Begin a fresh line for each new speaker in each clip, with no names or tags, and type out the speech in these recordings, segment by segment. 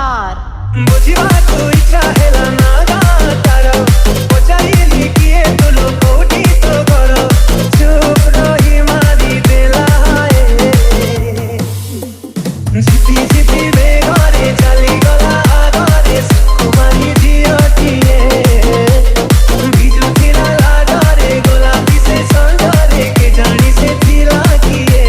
Star.
बुझिବାକୁ ଇଚ୍ଛା ହେଲା ନା ଗାଁ ତାର ପଚାରିଲି କିଏ ତୁ ଲୋ କୋଉଠି ତୋ ଘର ଚୁପ୍ ରହି ମାରି ଦେଲା ଝିପି ଝିପି ବେଗରେ ଚାଲିଗଲା ଆଗରେ ସୁକୁମାରୀ ଝିଅଟିଏ ଭିଜୁଥିଲା ଲାଜରେ ଗୋଲାପି ସେ ସଞ୍ଜରେ କେଜାଣି ସେ ଥିଲା କିଏ।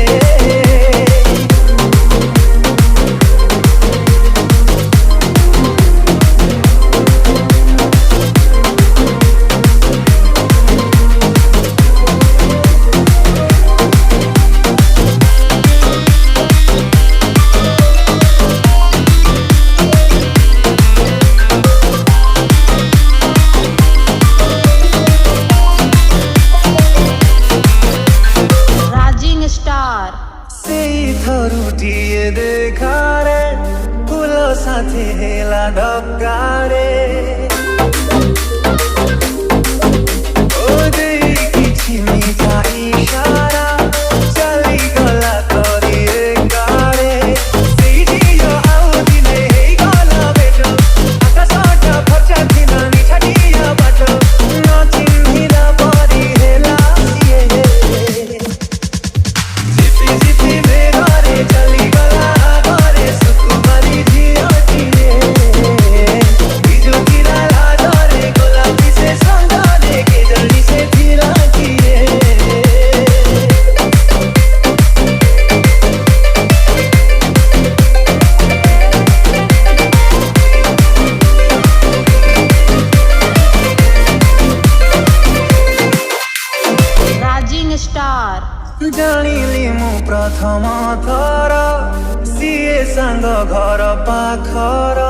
राजिंग स्टार।
थरुटिए देखारे फूल साथे हेला डकारे ओ देखी छिमी जा इशारा चली गला करिए गाड़े सीजियो आउ दिने हे गला बेटो आकाशटा फचा थिना निछाटिया बाटो न चिन्हिला परी हेला सिए झिपी झिपी बेगरे चलिगला आगरे सुकुमारी झिଅଟିଏ ଭିଜୁଥିଲା ଲାଜରେ ଗୋଲାପି ସେ ସଞ୍ଜରେ କେଜାଣି ସେ ଥିଲା କିଏ।
राजिंग स्टार।
ଜାଣିଲି ମୁଁ ପ୍ରଥମ ଥର ସିଏ ସାଙ୍ଗ ଘର ପାଖର